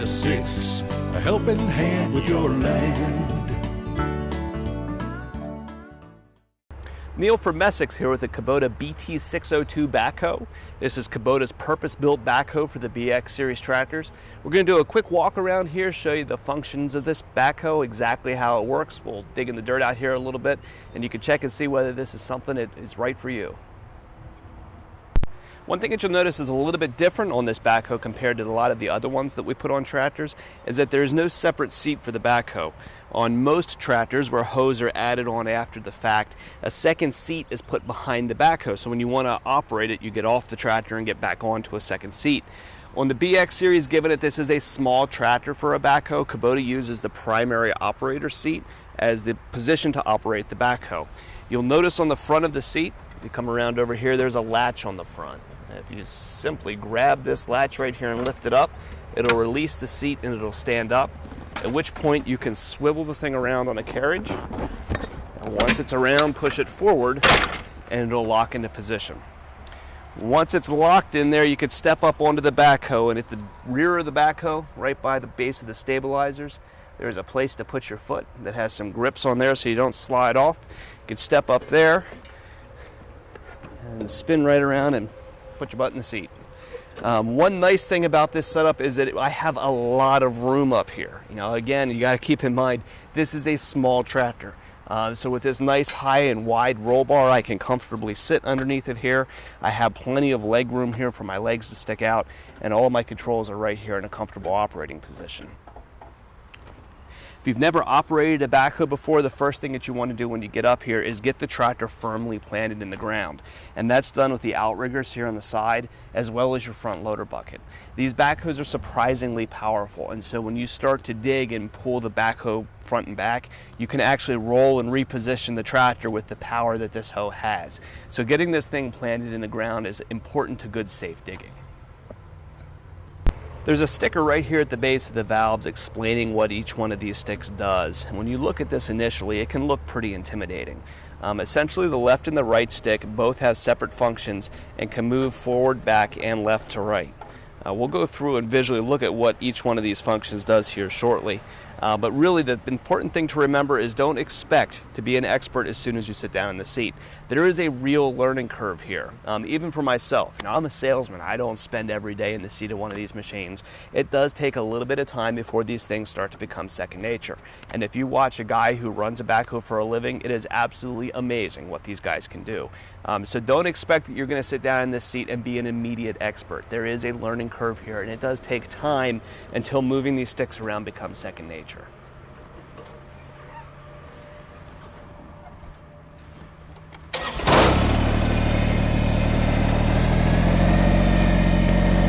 Messick's, a helping hand with your land. Neil from Messick's here with the Kubota BT602 backhoe. This is Kubota's purpose-built backhoe for the BX series tractors. We're going to do a quick walk around here, show you the functions of this backhoe, exactly how it works. We'll dig in the dirt out here a little bit, and you can check and see whether this is something that is right for you. One thing that you'll notice is a little bit different on this backhoe compared to a lot of the other ones that we put on tractors is that there's no separate seat for the backhoe. On most tractors where hoes are added on after the fact, a second seat is put behind the backhoe. So when you want to operate it, you get off the tractor and get back onto a second seat. On the BX series, given that this is a small tractor for a backhoe, Kubota uses the primary operator seat as the position to operate the backhoe. You'll notice on the front of the seat, if you come around over here, there's a latch on the front. If you simply grab this latch right here and lift it up, it'll release the seat and it'll stand up, at which point you can swivel the thing around on a carriage. And once it's around, push it forward and it'll lock into position. Once it's locked in there, you can step up onto the backhoe, and at the rear of the backhoe, right by the base of the stabilizers, there's a place to put your foot that has some grips on there so you don't slide off. You can step up there and spin right around and put your butt in the seat. One nice thing about this setup is that I have a lot of room up here. You know, again, you got to keep in mind this is a small tractor. So with this nice high and wide roll bar, I can comfortably sit underneath it here. I have plenty of leg room here for my legs to stick out, and all my controls are right here in a comfortable operating position. If you've never operated a backhoe before, the first thing that you want to do when you get up here is get the tractor firmly planted in the ground. And that's done with the outriggers here on the side, as well as your front loader bucket. These backhoes are surprisingly powerful, and so when you start to dig and pull the backhoe front and back, you can actually roll and reposition the tractor with the power that this hoe has. So getting this thing planted in the ground is important to good, safe digging. There's a sticker right here at the base of the valves explaining what each one of these sticks does. And when you look at this initially, it can look pretty intimidating. Essentially, the left and the right stick both have separate functions and can move forward, back, and left to right. We'll go through and visually look at what each one of these functions does here shortly. But really, the important thing to remember is don't expect to be an expert as soon as you sit down in the seat. There is a real learning curve here, even for myself. You know, I'm a salesman. I don't spend every day in the seat of one of these machines. It does take a little bit of time before these things start to become second nature. And if you watch a guy who runs a backhoe for a living, it is absolutely amazing what these guys can do. So don't expect that you're going to sit down in this seat and be an immediate expert. There is a learning curve here, and it does take time until moving these sticks around becomes second nature.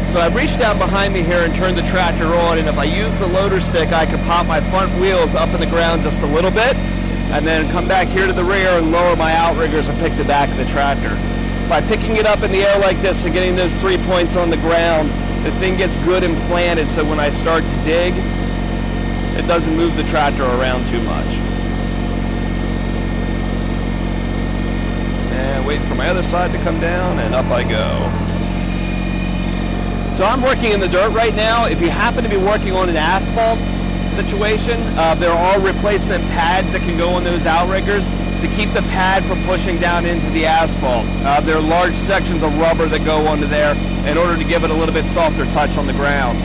So I've reached down behind me here and turned the tractor on, and if I use the loader stick, I can pop my front wheels up in the ground just a little bit, and then come back here to the rear and lower my outriggers and pick the back of the tractor. By picking it up in the air like this and getting those 3 points on the ground, the thing gets good and planted, so when I start to dig, it doesn't move the tractor around too much. And wait for my other side to come down, and up I go. So I'm working in the dirt right now. If you happen to be working on an asphalt situation, there are replacement pads that can go on those outriggers to keep the pad from pushing down into the asphalt. There are large sections of rubber that go onto there in order to give it a little bit softer touch on the ground.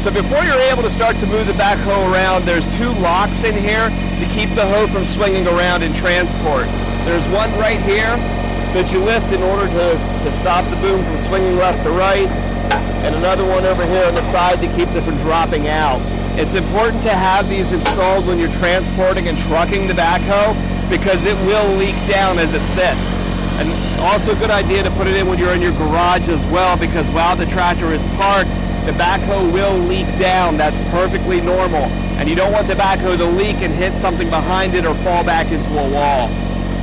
So before you're able to start to move the backhoe around, there's 2 locks in here to keep the hoe from swinging around in transport. There's one right here that you lift in order to stop the boom from swinging left to right, and another one over here on the side that keeps it from dropping out. It's important to have these installed when you're transporting and trucking the backhoe because it will leak down as it sits. And also a good idea to put it in when you're in your garage as well, because while the tractor is parked, the backhoe will leak down. That's perfectly normal. And you don't want the backhoe to leak and hit something behind it or fall back into a wall.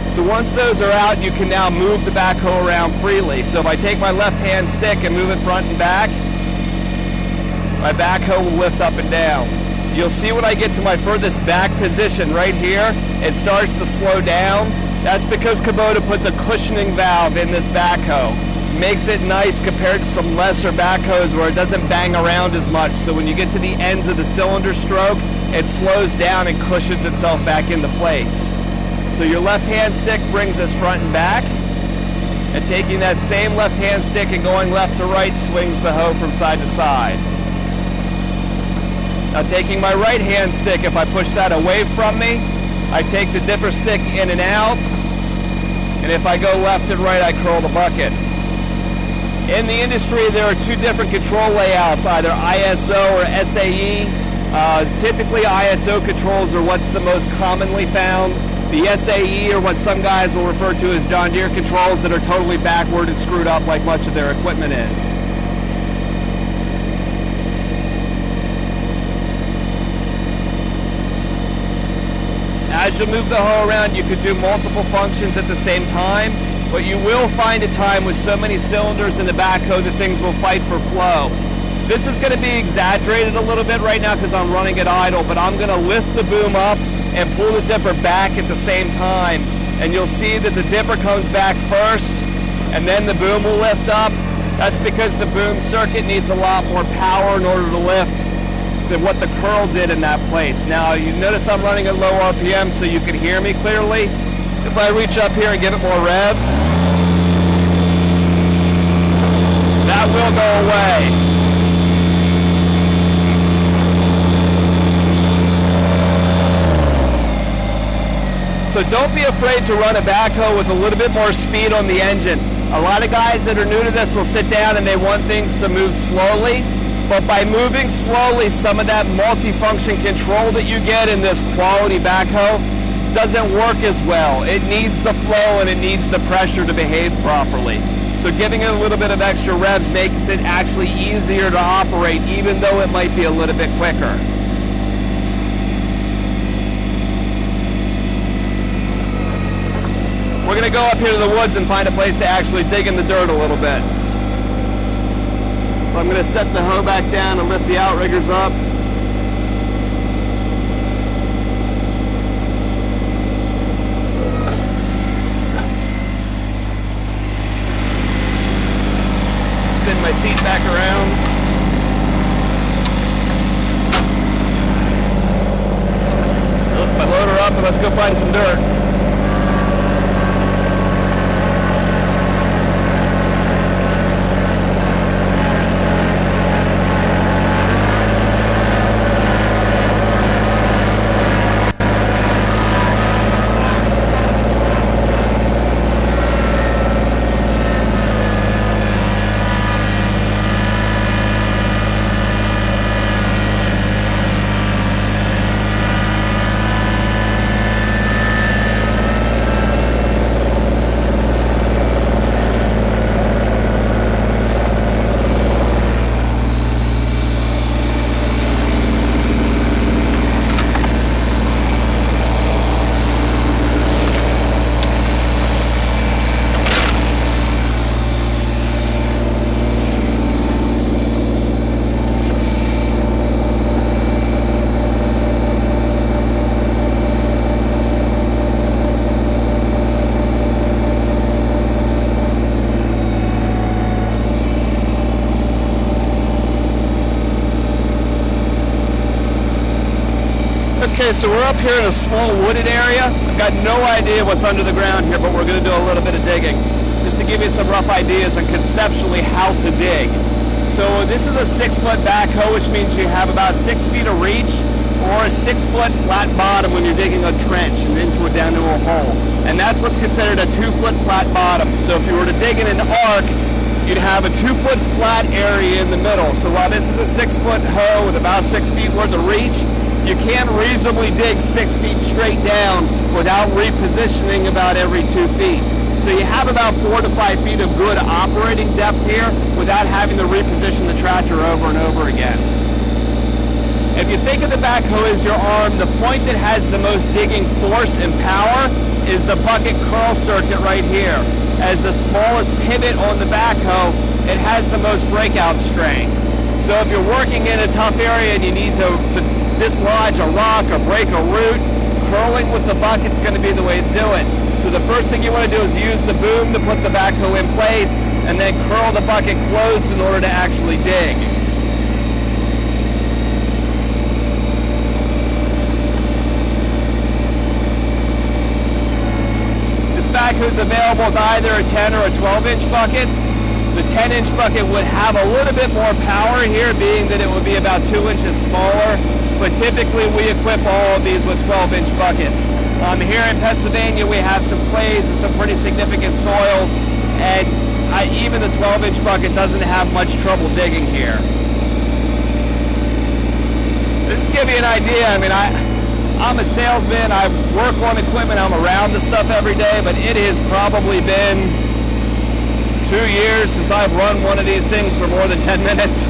So once those are out, you can now move the backhoe around freely. So if I take my left-hand stick and move it front and back, my backhoe will lift up and down. You'll see when I get to my furthest back position right here, it starts to slow down. That's because Kubota puts a cushioning valve in this backhoe. makes it nice compared to some lesser backhoes where it doesn't bang around as much. So when you get to the ends of the cylinder stroke, it slows down and cushions itself back into place. So your left hand stick brings us front and back, and taking that same left hand stick and going left to right swings the hoe from side to side. Now taking my right hand stick, if I push that away from me, I take the dipper stick in and out, and if I go left and right, I curl the bucket. In the industry, there are two different control layouts, either ISO or SAE. Typically, ISO controls are what's the most commonly found. The SAE are what some guys will refer to as John Deere controls that are totally backward and screwed up like much of their equipment is. As you move the hoe around, you could do multiple functions at the same time, but you will find a time with so many cylinders in the backhoe that things will fight for flow. This is going to be exaggerated a little bit right now because I'm running it idle, but I'm going to lift the boom up and pull the dipper back at the same time. And you'll see that the dipper comes back first, and then the boom will lift up. That's because the boom circuit needs a lot more power in order to lift than what the curl did in that place. Now you notice I'm running at low RPM so you can hear me clearly. If I reach up here and give it more revs, that will go away. So don't be afraid to run a backhoe with a little bit more speed on the engine. A lot of guys that are new to this will sit down and they want things to move slowly. But by moving slowly, some of that multifunction control that you get in this quality backhoe doesn't work as well. It needs the flow and it needs the pressure to behave properly. So giving it a little bit of extra revs makes it actually easier to operate, even though it might be a little bit quicker. We're going to go up here to the woods and find a place to actually dig in the dirt a little bit. So I'm going to set the hoe back down and lift the outriggers up. Spin my seat back around. Lift my loader up and let's go find some dirt. Okay, so we're up here in a small wooded area. I've got no idea what's under the ground here, but we're going to do a little bit of digging just to give you some rough ideas on conceptually how to dig. So this is a 6-foot backhoe, which means you have about 6 feet of reach or a 6-foot flat bottom when you're digging a trench and down into a hole. And that's what's considered a 2-foot flat bottom. So if you were to dig in an arc, you'd have a 2-foot flat area in the middle. So while this is a 6-foot hoe with about 6 feet worth of reach, you can't reasonably dig 6 feet straight down without repositioning about every 2 feet. So you have about 4 to 5 feet of good operating depth here without having to reposition the tractor over and over again. If you think of the backhoe as your arm, the point that has the most digging force and power is the bucket curl circuit right here. As the smallest pivot on the backhoe, it has the most breakout strain. So if you're working in a tough area and you need to dislodge a rock or break a root, curling with the bucket's going to be the way to do it. So the first thing you want to do is use the boom to put the backhoe in place, and then curl the bucket closed in order to actually dig. This backhoe is available with either a 10 or a 12-inch bucket. The 10-inch bucket would have a little bit more power here, being that it would be about 2 inches smaller, but typically we equip all of these with 12-inch buckets. Here in Pennsylvania, we have some clays and some pretty significant soils, and even the 12-inch bucket doesn't have much trouble digging here. Just to give you an idea, I mean, I'm a salesman, I work on equipment, I'm around the stuff every day, but it has probably been 2 years since I've run one of these things for more than 10 minutes.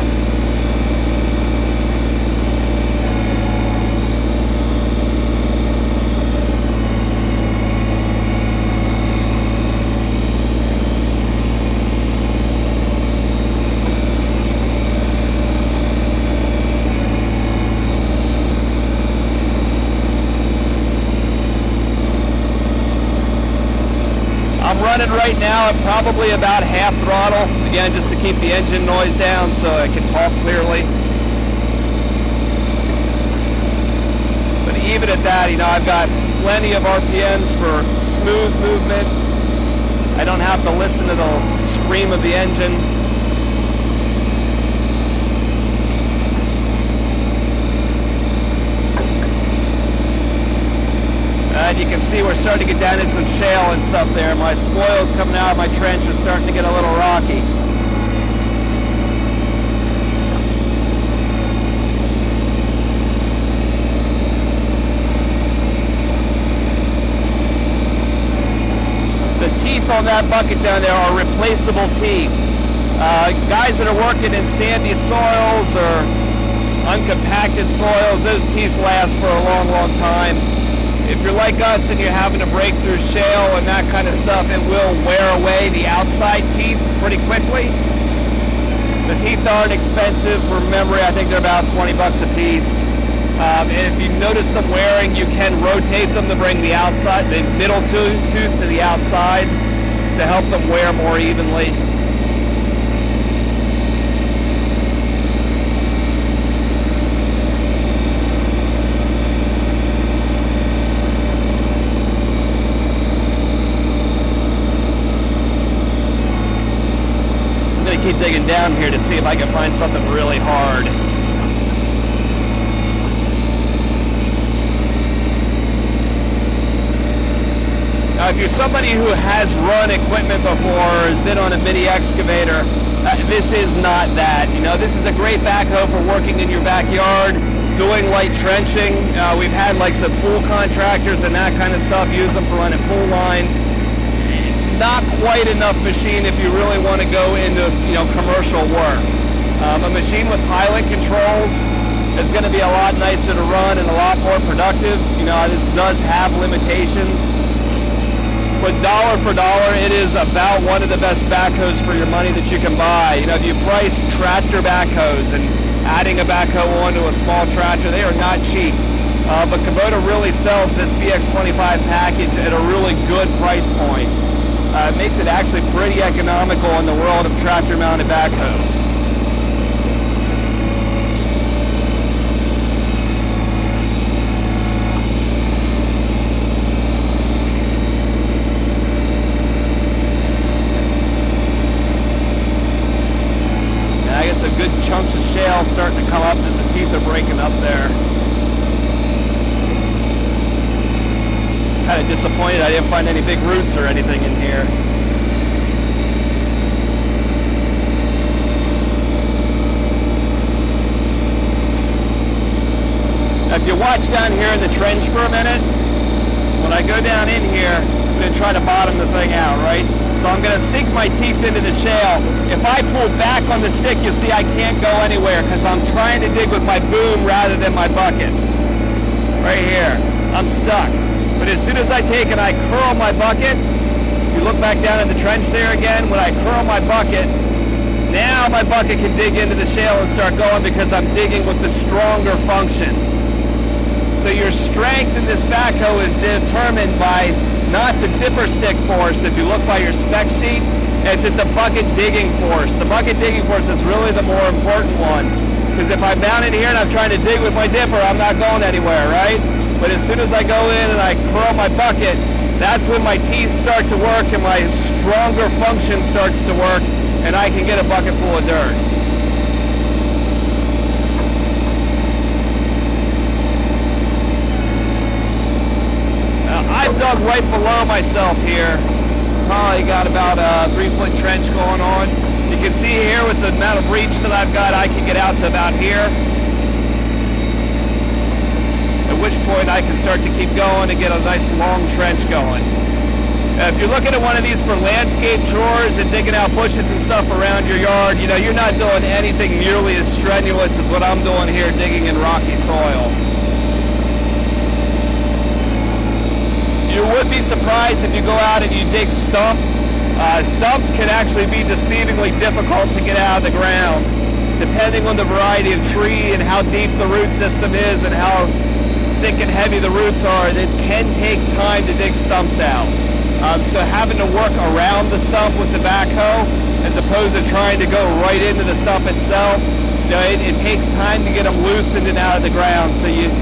I'm running right now at probably about half throttle, again, just to keep the engine noise down so I can talk clearly. But even at that, you know, I've got plenty of RPMs for smooth movement. I don't have to listen to the scream of the engine. And you can see we're starting to get down into some shale and stuff there. My spoils coming out of my trench are starting to get a little rocky. The teeth on that bucket down there are replaceable teeth. Guys that are working in sandy soils or uncompacted soils, those teeth last for a long, long time. If you're like us and you're having to break through shale and that kind of stuff, it will wear away the outside teeth pretty quickly. The teeth aren't expensive. From memory, I think they're about 20 bucks a piece. And if you notice them wearing, you can rotate them to bring the outside, the middle tooth to the outside to help them wear more evenly. Keep digging down here to see if I can find something really hard. Now, if you're somebody who has run equipment before or has been on a mini excavator, this is not that. You know, this is a great backhoe for working in your backyard, doing light trenching. We've had like some pool contractors and that kind of stuff use them for running pool lines. Not quite enough machine if you really want to go into, you know, commercial work. A machine with pilot controls is going to be a lot nicer to run and a lot more productive. You know, this does have limitations, but dollar for dollar, it is about one of the best backhoes for your money that you can buy. You know, if you price tractor backhoes and adding a backhoe onto a small tractor, they are not cheap. But Kubota really sells this BX25 package at a really good price point. It makes it actually pretty economical in the world of tractor-mounted backhoes. And I get some good chunks of shale starting to come up and the teeth are breaking up there. Kind of disappointed I didn't find any big roots or anything in here. Now, if you watch down here in the trench for a minute, when I go down in here, I'm going to try to bottom the thing out, right? So I'm going to sink my teeth into the shale. If I pull back on the stick, you'll see I can't go anywhere because I'm trying to dig with my boom rather than my bucket. Right here. I'm stuck. But as soon as I take and I curl my bucket, you look back down in the trench there again, when I curl my bucket, now my bucket can dig into the shale and start going because I'm digging with the stronger function. So your strength in this backhoe is determined by not the dipper stick force. If you look by your spec sheet, It's at the bucket digging force. The bucket digging force is really the more important one, because if I'm down in here and I'm trying to dig with my dipper, I'm not going anywhere, right? But as soon as I go in and I curl my bucket, that's when my teeth start to work and my stronger function starts to work, and I can get a bucket full of dirt. I've dug right below myself here. Probably got about a 3-foot trench going on. You can see here with the amount of reach that I've got, I can get out to about here. At which point I can start to keep going and get a nice long trench going. If you're looking at one of these for landscape chores and digging out bushes and stuff around your yard, you know, you're not doing anything nearly as strenuous as what I'm doing here digging in rocky soil. You would be surprised if you go out and you dig stumps. Stumps can actually be deceivingly difficult to get out of the ground. Depending on the variety of tree and how deep the root system is and how thick and heavy the roots are, it can take time to dig stumps out. So having to work around the stump with the backhoe as opposed to trying to go right into the stump itself, you know, it takes time to get them loosened and out of the ground. So you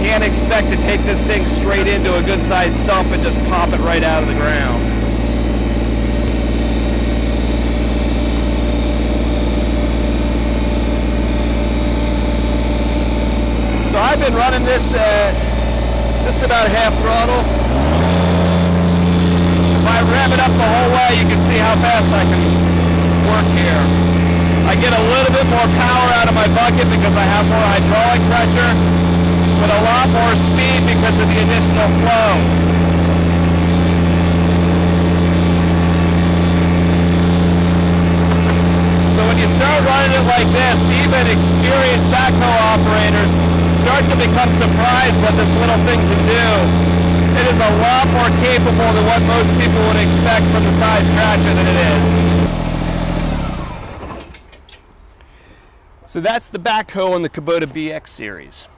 can't expect to take this thing straight into a good sized stump and just pop it right out of the ground. So I've been running this just about half throttle. If I rev it up the whole way, you can see how fast I can work here. I get a little bit more power out of my bucket because I have more hydraulic pressure, but a lot more speed because of the additional flow. So when you start running it like this, even experienced backhoe operators start to become surprised what this little thing can do. It is a lot more capable than what most people would expect from the size tractor that it is. So that's the backhoe on the Kubota BX series.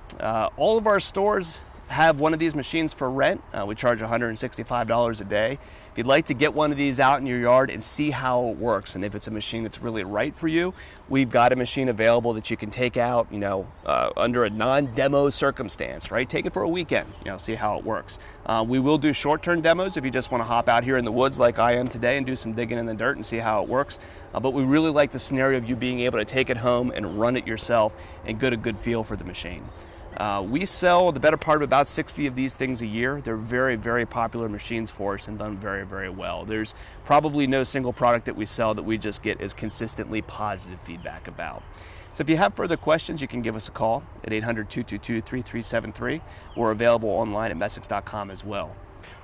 All of our stores have one of these machines for rent. We charge $165 a day. If you'd like to get one of these out in your yard and see how it works, and if it's a machine that's really right for you, we've got a machine available that you can take out, you know, under a non-demo circumstance, right? Take it for a weekend, you know, see how it works. We will do short-term demos if you just want to hop out here in the woods like I am today and do some digging in the dirt and see how it works. But we really like the scenario of you being able to take it home and run it yourself and get a good feel for the machine. We sell the better part of about 60 of these things a year. They're very, very popular machines for us and done very, very well. There's probably no single product that we sell that we just get as consistently positive feedback about. So if you have further questions, you can give us a call at 800-222-3373. We're available online at Messick.com as well.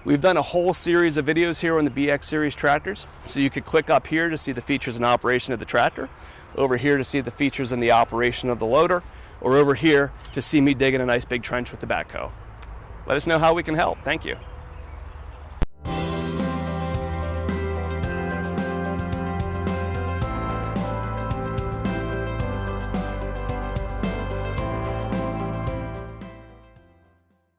We've done a whole series of videos here on the BX series tractors. So you could click up here to see the features and operation of the tractor, over here to see the features and the operation of the loader, or over here to see me digging a nice big trench with the backhoe. Let us know how we can help. Thank you.